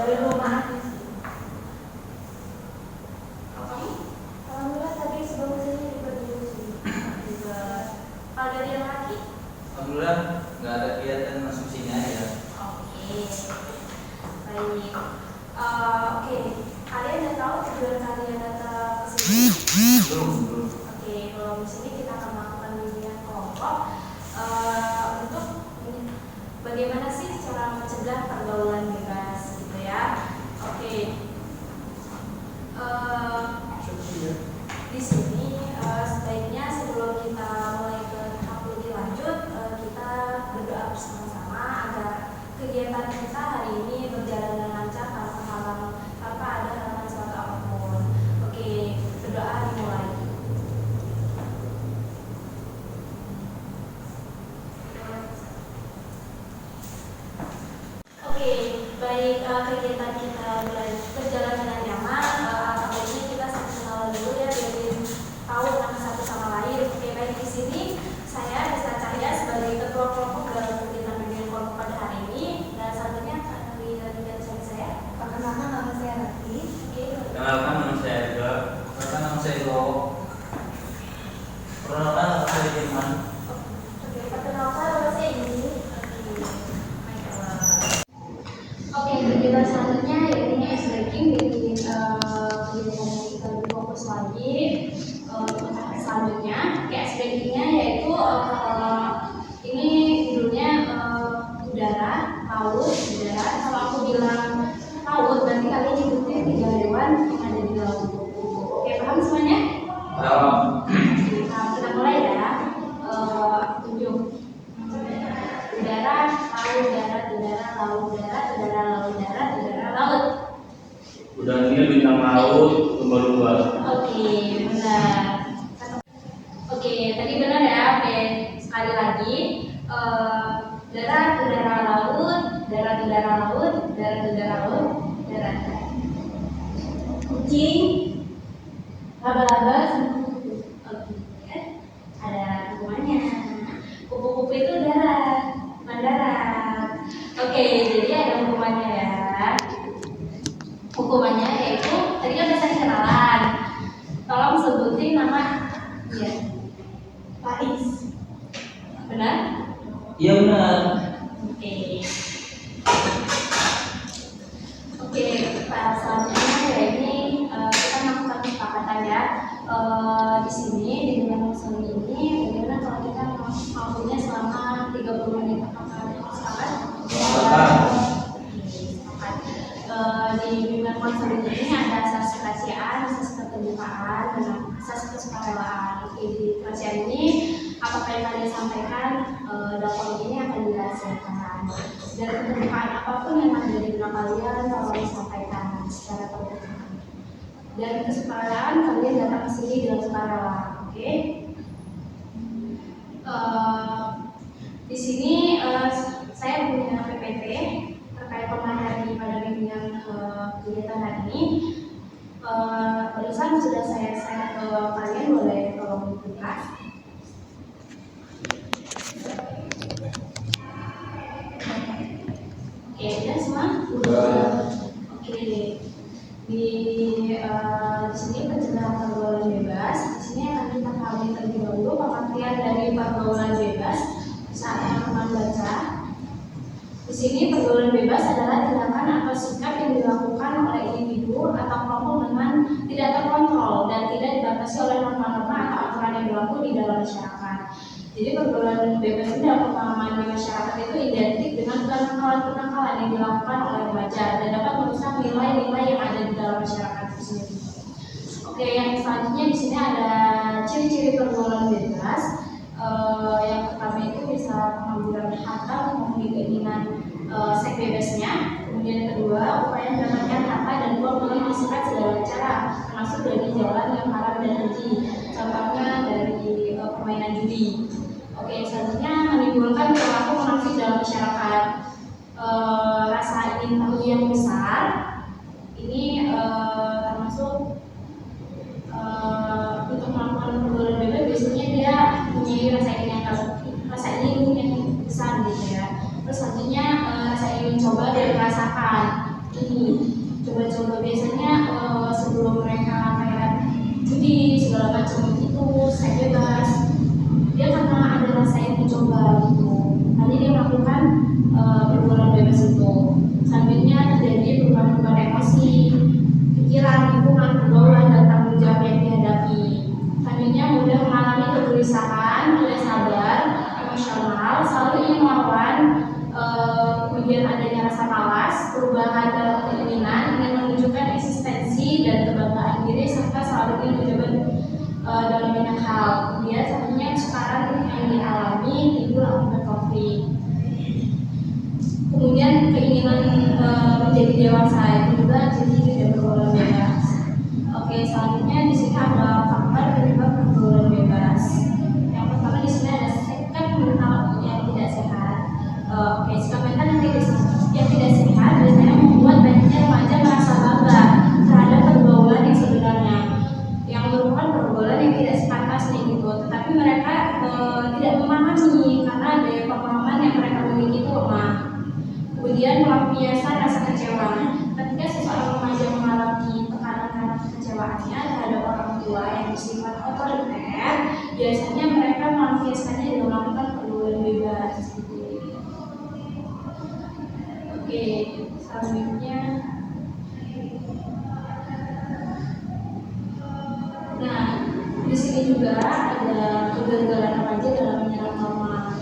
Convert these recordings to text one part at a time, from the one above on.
dari rumah aja sih. Apa? Alhamdulillah tadi sebelum sini juga dulu sih. Juga. Kalau dari yang laki? Alhamdulillah nggak ada kegiatan, masuk sini aja. Oke. Baik. Oke. Kalian udah tahu tujuan kalian datang ke sini? Belum. Oke, kalau di sini kita akan melakukan bimbingan kelompok untuk bagaimana sih cara mencegah pergaulan bebas gitu ya. Oke. Di sini sebaiknya sebelum kita mulai ke tahap lebih lanjut kita berdoa bersama-sama agar kegiatan kita hari ini berjalan dengan lancar tanpa ada halangan suatu apapun. Oke, berdoa dimulai. Oke, baik, kegiatan kita berjalan dengan nyaman. Kali ini kita kenal dulu ya, biar tahu satu sama lain. Oke, baik, di sini saya Desta Cahya sebagai ketua kelompok dalam kegiatan bimbingan kelompok pada hari ini. Dan selanjutnya akan dilanjutkan suami saya. Perkenalkan nama saya Rati. Oke. Kenalkan nama saya juga. Perkenalkan nama saya Go. Perkenalkan nama saya Firman. Oke, perkenalkan nama saya Indi. Oke, kegiatan selanjutnya yaitu ice breaking. Jadi kegiatan yang kita lebih fokus lagi selanjutnya. Ice breakingnya yaitu ini judulnya udara, laut, udara. Kalau aku bilang laut, berarti kalian nyebutnya 3 hewan yang ada di laut. Oke, paham semuanya? Paham. Kita mulai ya. Tunjuk. Udara, laut, darat, udara, laut, darat, udara, laut, darat, udara, laut. Udangnya bintang laut, lumba-lumba. Oke, benar. Oke, tadi benar ya. Oke, sekali lagi. Darat, udara, laut, darat, udara, laut, darat, udara, laut, darat. Kucing, laba-laba, sama kupu. Oke, ada hukumannya. Kupu-kupu itu darat, mendarat. Oke, jadi ada hukumannya ya. Hukumannya yaitu tadi kan udah saya kenalan. Tolong sebutin nama dia. Faiz. Benar? Iya benar. Oke. Oke, selanjutnya ya ini kita melakukan kesepakatan ya. Di sini di dengan musim ini bagaimana kalau kita waktunya selama 30 menit sepakat? Di bimbingan konseling ini ada asas kerahasiaan, asas keterbukaan, dan asas kesukarelaan. Oke, di kerahasiaan ini apapun yang kalian sampaikan dalam ini akan dirahasiakan. Dan keterbukaan apapun yang ada di benak kalian kalau disampaikan secara terbuka. Dan kesukarelaan kalian datang ke sini dengan sukarela. Oke? Di sini saya punya PPT terkait pemateri pada bimbingan kegiatan hari ini. Barusan sudah saya share ke kalian, boleh tolong dibuka. Oke, udah semua? Oke. Di sini pencegahan pergaulan bebas. Di sini akan kita pahami terlebih dahulu pengertian dari pergaulan bebas. Saat teman-teman baca. Di sini pergaulan bebas adalah tindakan atau sikap yang dilakukan oleh individu atau kelompok dengan tidak terkontrol dan tidak dibatasi oleh norma-norma atau aturan yang berlaku di dalam masyarakat. Jadi pergaulan bebas ini dalam pemahaman di masyarakat itu identik dengan kenakalan-kenakalan yang dilakukan oleh remaja dan dapat merusak nilai-nilai yang ada di dalam masyarakat itu sendiri. Oke, yang selanjutnya di sini ada ciri-ciri pergaulan bebas. Yang pertama itu bisa pengambilan harta memenuhi keinginan seks bebasnya. Kemudian yang kedua, upaya mendapatkan harta dan uang dengan disebut segala cara, termasuk dari jalan yang haram dan keji. Contohnya dari permainan judi. Oke, selanjutnya menimbulkan perilaku munafik dalam masyarakat. Rasa ingin tahu yang besar ini termasuk untuk melakukan pergaulan bebas biasanya dia punya rasa ingin yang besar gitu ya. Terus selanjutnya rasa ingin mencoba dan merasakan. ini. Coba-coba biasanya sebelum mereka kayak judi segala macam itu saya bebas, dia karena ada rasa ingin coba gitu, nanti dia melakukan pergaulan bebas itu. Selanjutnya terjadi perubahan-perubahan emosi, pikiran, lingkungan, pergaulan, dan tanggung jawab yang dihadapi. Selanjutnya mudah mengalami kegelisahan, tidak sabar, emosional, selalu ingin melawan, kemudian adanya rasa malas, perubahan dalam keinginan, ingin menunjukkan eksistensi dan kebanggaan diri, serta selalu ingin mencoba dalam banyak hal. Kemudian satunya sekarang yang dialami timbul akibat konflik. Kemudian keinginan menjadi dewasa itu juga jadi tidak pergaulan bebas. Oke, selanjutnya di sini ada faktor penyebab pergaulan bebas. Yang pertama di sini ada sikap mental yang tidak sehat. Oke, sikap mental yang tidak sehat biasanya membuat banyak remaja merasa bangga terhadap pergaulan yang sebenarnya, yang merupakan pergaulan yang tidak sepantasnya gitu. Tetapi mereka tidak memahami karena daya pemahaman yang mereka miliki itu lemah. Kemudian melampiaskan rasa kecewa. Ketika seseorang remaja mengalami tekanan karena kekecewaannya terhadap orang tua yang bersifat otoriter, biasanya mereka melampiaskannya dengan melakukan pergaulan bebas. Oke, selanjutnya, nah di sini juga ada kegagalan remaja dalam menyerap norma.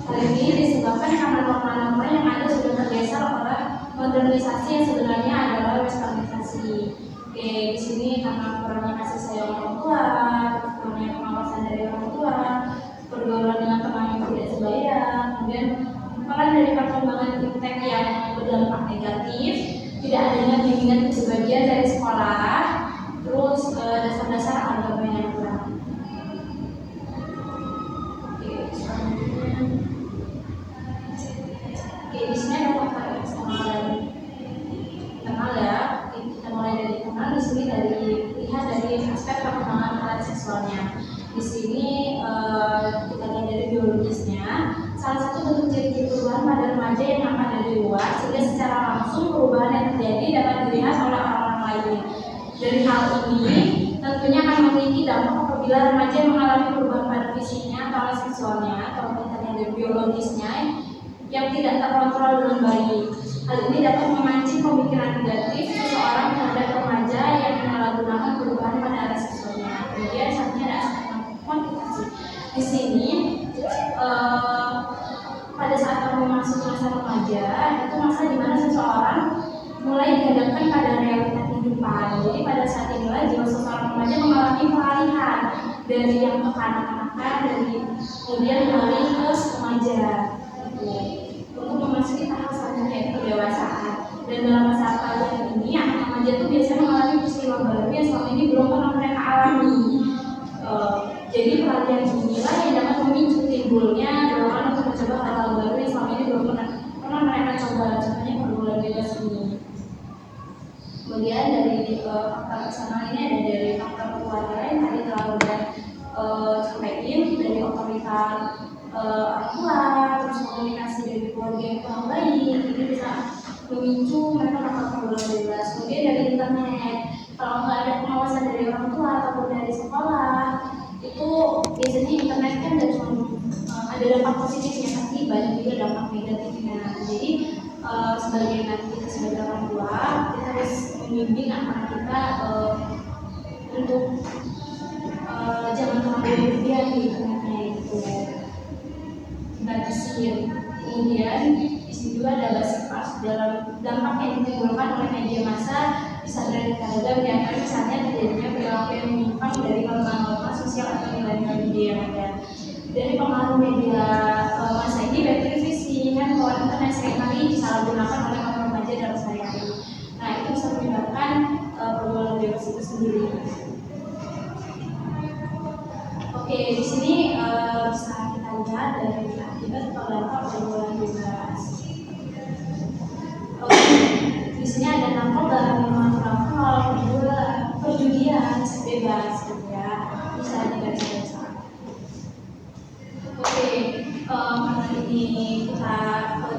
Hal ini disebabkan karena norma-norma yang ada sudah tergeser oleh modernisasi yang sebenarnya adalah westernisasi. Oke, di sini karena kurangnya kasih sayang orang tua, kurangnya pengawasan dari orang tua, pergaulan dengan teman yang tidak sebaya, kemudian peran dari perkembangan iptek yang berdampak negatif, tidak adanya bimbingan kepribadian dari sekolah, terus dasar-dasar agama yang kurang. Oke, selanjutnya. Oke, di sini ada faktor eksternal dan internal ya. Kita mulai dari internal. Di sini lihat dari aspek perkembangan alat seksualnya. Di sini kita lihat dari biologisnya. Salah satu bentuk ciri-ciri perubahan pada remaja yang nampak dari luar, sehingga secara langsung perubahan yang terjadi dapat dilihat oleh orang-orang lain. Dari hal ini tentunya akan memiliki dampak apabila remaja mengalami perubahan pada fisiknya atau alat seksualnya, atau dari biologisnya yang tidak terkontrol dengan baik. Hal ini dapat memancing pemikiran negatif seseorang terhadap remaja yang menyalahgunakan perubahan pada alat seksualnya. Kemudian selanjutnya ada aspek motivasi. Di sini pada saat kamu masuk masa remaja, itu masa di mana seseorang mulai dihadapkan pada realita kehidupan. Jadi pada saat inilah jiwa seseorang remaja mengalami peralihan dari yang kekanak-kanakan, dari kemudian beralih ke remaja. Untuk memasuki tahap selanjutnya yaitu kedewasaan. Dan dalam masa peralihan ini anak remaja itu biasanya mengalami peristiwa baru yang selama ini belum pernah mereka alami. Jadi peralihan inilah yang dapat memicu timbulnya dorongan untuk mencoba hal-hal baru yang selama ini belum pernah mereka coba. Contohnya pergaulan bebas ini. Kemudian dari faktor eksternal ini ada dari faktor keluarga yang tadi telah udah sampaikan, dari otoritas orang tua, terus komunikasi dari keluarga yang kurang baik, ini bisa memicu mereka melakukan pergaulan bebas. Kemudian dari internet, kalau nggak ada pengawasan dari orang tua ataupun dari sekolah, itu biasanya internet kan tidak cuma ada dampak positifnya, tapi banyak juga dampak negatifnya. Jadi sebagai orang tua, kita harus membimbing anak kita untuk jangan terlalu berlebihan di internetnya itu. Batasin. Kemudian di sini juga ada basic pas dalam dampak yang ditimbulkan oleh media massa bisa beragam, di antara misalnya terjadinya perilaku yang menyimpang dari norma-norma sosial atau nilai-nilai media yang ada. Dari pengaruh media massa ini baik televisi, handphone, internet seringkali disalahgunakan oleh orang remaja dalam sehari-hari. Nah, itu bisa menyebabkan pergaulan bebas itu sendiri. Oke, di sini bisa kita lihat dari akibat atau dampak pergaulan bebas. Di sini ada narkoba, minuman beralkohol, perjudian, seks bebas, gitu ya. Bisa dibaca. Oke, karena ini kita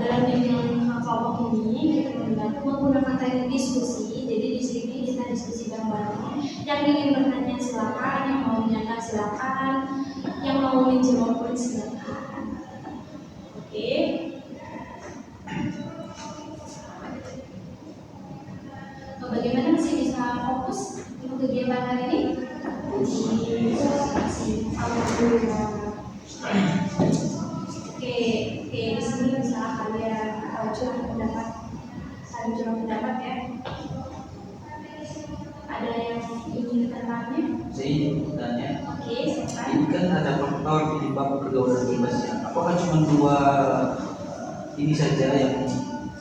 dalam bimbingan kelompok ini kita melihat menggunakan teknik diskusi. Jadi di sini kita diskusi bareng-bareng. Yang ingin bertanya silakan, yang mau menyanyi silakan, yang mau menjawab pun silakan. Oke. Bagaimana masih bisa fokus untuk kegiatan hari ini? Alhamdulillah. Oke, di sini bisa kalian curah pendapat, saling curah pendapat ya. Ada yang ingin bertanya? Saya ingin bertanya. Oke, silakan. Ini kan ada faktor penyebab pergaulan bebas ya. Apakah cuma dua ini saja yang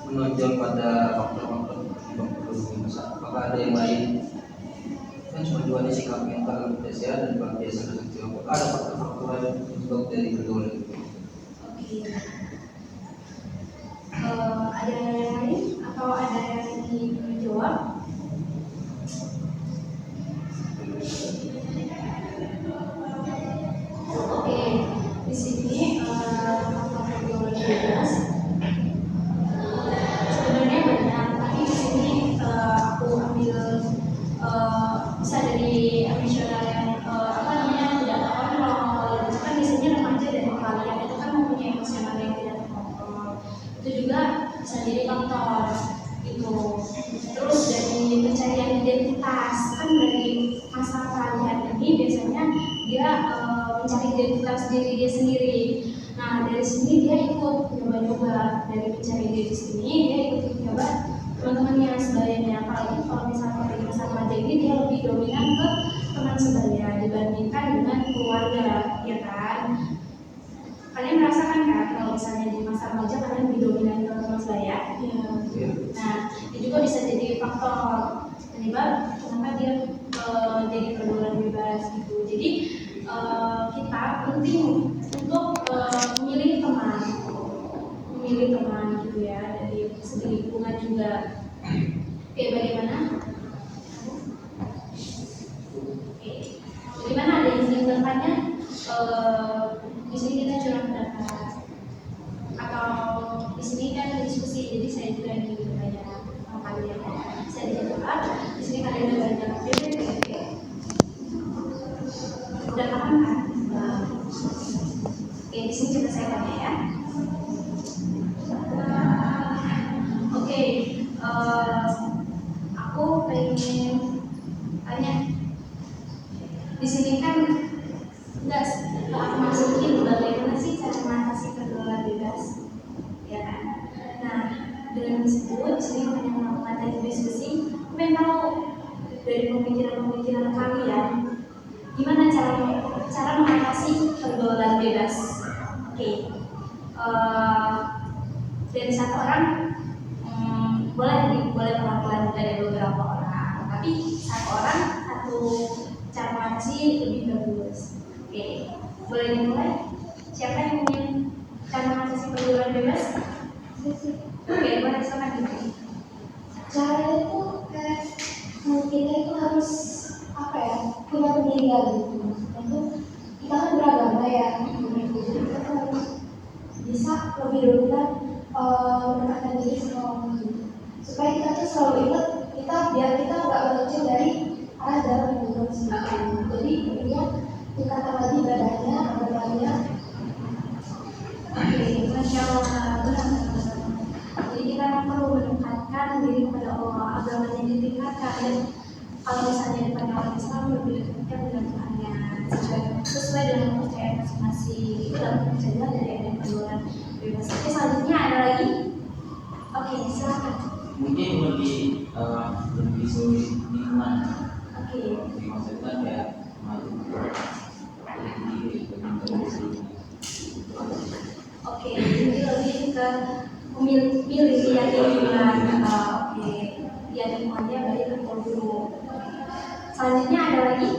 menonjol pada faktor-faktor penyebab pergaulan bebas? Apakah ada yang lain? Kan cuma dua nih, sikap mental tidak sehat dan kebiasaan seksual. Apakah ada faktor-faktor lain penyebab dari pergaulan bebas? Oke. Ada yang lain atau ada yang ingin menjawab? Oke, di sini faktor pergaulan bebas sebenarnya banyak, tapi di sini aku ambil bisa dari emosional yang tidak terkontrol. Itu kan biasanya remaja dan kalian itu kan mempunyai emosional yang tidak terkontrol. Itu juga bisa jadi faktor itu. Terus dari pencarian identitas, kan dari masa kalian ini biasanya dia mencari identitas diri dia sendiri. Nah dari sini dia ikut nyoba-nyoba, dari mencari diri sini dia ikut nyoba teman-temannya sebayanya. Apalagi kalau misalnya dari masa remaja ini dia lebih dominan ke teman sebaya dibandingkan dengan keluarga, ya kan? Kalian merasakan kan kalau misalnya di masa remaja kalian lebih dominan ke teman sebaya? Ya. Nah itu juga bisa jadi faktor penyebab kenapa dia jadi pergaulan bebas gitu. Jadi kita penting untuk memilih teman gitu ya, dari segi lingkungan juga. Oke, bagaimana? Oke, bagaimana, ada yang ingin bertanya? Di sini kita curang pendapat atau di sini kan diskusi, jadi saya juga ingin bertanya sama kalian. Saya dijawab, di sini kalian udah banyak. Oke. Udah paham kan? Oke, di sini coba saya tanya ya. Oke, aku pengen tanya. Di sini kan nggak aku masukin bagaimana sih cara mengatasi pergaulan bebas, ya kan? Nah, dengan disebut di sini hanya melakukan teknik diskusi. Aku pengen tahu dari pemikiran kalian, gimana cara mengatasi pergaulan bebas? Oke, dari satu orang boleh perwakilan dari beberapa orang, tapi satu cara mengatasi lebih bagus. Oke, boleh dimulai? Siapa yang ingin cara mengatasi pergaulan bebas? Oke, boleh, silakan dimulai. Caranya itu kita itu harus punya pendirian gitu. Itu kita kan beragama ya, jadi kita tuh harus bisa lebih dominan mendekatkan diri sama orang gitu. Supaya kita tuh selalu ingat biar kita nggak melenceng dari arah jalan yang benar sendiri. Jadi intinya tingkatkan lagi ibadahnya, agamanya. Oke, Masya Allah, benar. Jadi kita perlu mendekatkan diri kepada Allah, agamanya ditingkatkan, dan kalau misalnya depan orang Islam lebih dekat dengan Tuhannya sesuai dengan kepercayaan masing-masing. Itu dalam perjalanan dari ada pergaulan bebas. Oke, selanjutnya ada lagi. Oke, silakan. Mungkin lebih sulit lingkungan. Oke. Maksudnya kayak maju Oke, ini lebih ke milih dia lingkungan. Oke, dia lingkungannya baik atau buruk. Selanjutnya ada lagi?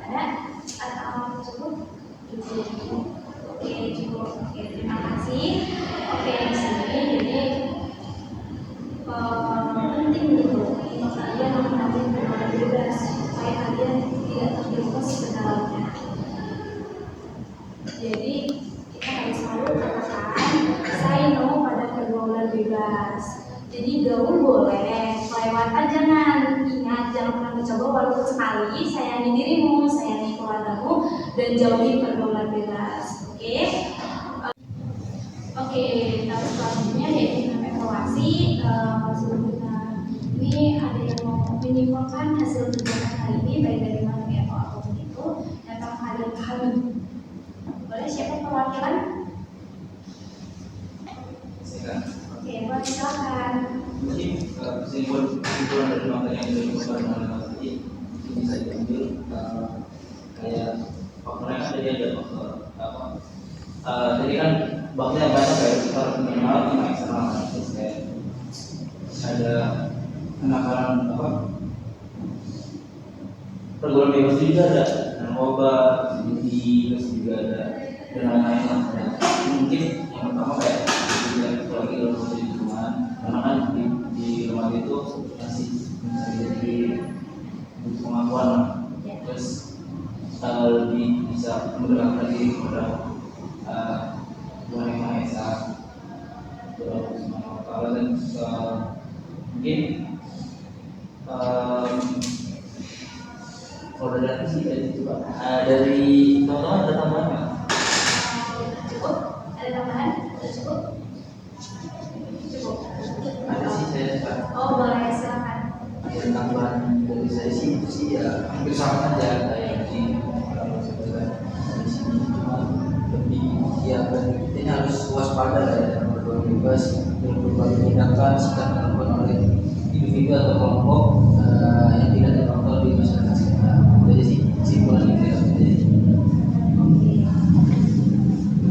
Ada? Atau cukup? Cukup. Oke, cukup. Oke, terima kasih. Oke, di sini jadi penting gitu untuk kalian mengambil pergaulan bebas supaya kalian tidak terjerumus ke dalamnya. Jadi kita harus selalu katakan saya Jadi gaul boleh, kelewatan jangan. Ingat, jangan pernah mencoba walaupun sekali. Sayangi dirimu, sayangi keluargamu, dan jauhi pergaulan bebas. Oke? Oke, tahap selanjutnya yaitu evaluasi. Sebelum kita ini ada yang mau menyimpulkan hasil kegiatan hari ini baik dari mana atau apapun itu. Apakah kalian pahami? Boleh siapa perwakilan? Oke, boleh silakan. Jadi kesimpulan dari materi yang sudah diberikan oleh Mas tadi itu bisa diambil kayak faktornya kan tadi ada faktor apa? Jadi kan faktornya banyak kayak faktor internal sama eksternal. Terus kayak ada kenakalan apa? Pergaulan bebas juga ada narkoba, judi, terus juga ada dan lain-lain lah. Mungkin yang pertama kayak itu lagi dalam proses lingkungan karena kan di rumah itu masih jadi butuh pengakuan lah. Terus lebih bisa mendekatkan diri kepada Tuhan Yang Maha Esa, Tuhan Subhanahu Wa Taala, dan mungkin kalau dari aku sih dari itu Pak. Dari teman-teman ada tambahan nggak? Cukup? Ada tambahan? Cukup? Cukup. Ada sih saya Pak. Oh, boleh silakan. Ada tambahan dari saya sih itu sih ya hampir sama aja kayak di orang sebenarnya dari sini, cuma lebih ya kita ini harus waspada lah ya dalam berbuat bebas dalam berbagai tindakan sikap dilakukan oleh individu atau kelompok yang tidak terkontrol di masyarakat sekitar. Jadi sih kesimpulan itu ya. Oke.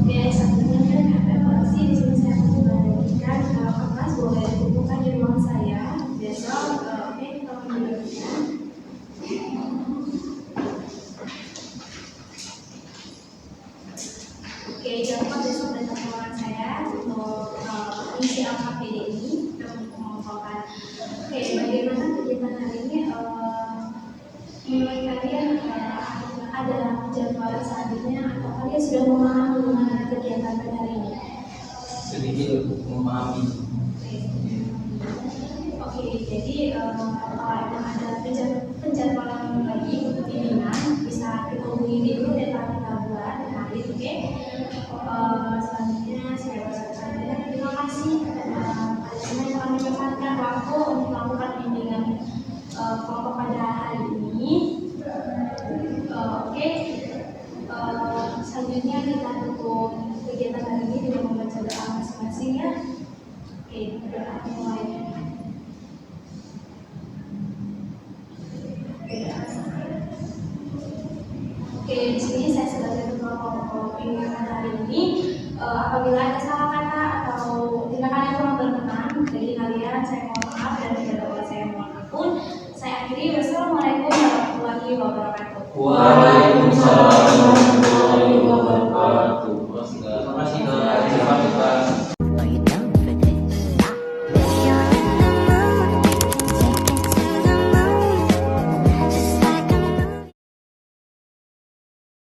Oke, selanjutnya kan evaluasi di sini saya akan membagikan kertas boleh dikumpulkan di ruang saya besok. Oke, kita akan membagikan. Oke, jangan lupa besok datang ke ruangan saya untuk mengisi LKPD ini dan untuk mengumpulkan. Oke, bagaimana kegiatan hari ini? Menurut kalian ada jadwal selanjutnya atau kalian sudah memahami mengenai kegiatan pada hari ini? Sedikit untuk memahami. Oke, jadi kalau emang ada penjadwalan lagi untuk bimbingan bisa kita hubungi dulu dan kita buat nanti, oke? Selanjutnya saya ucapkan terima kasih kepada kalian yang telah menyempatkan waktu untuk melakukan bimbingan kelompok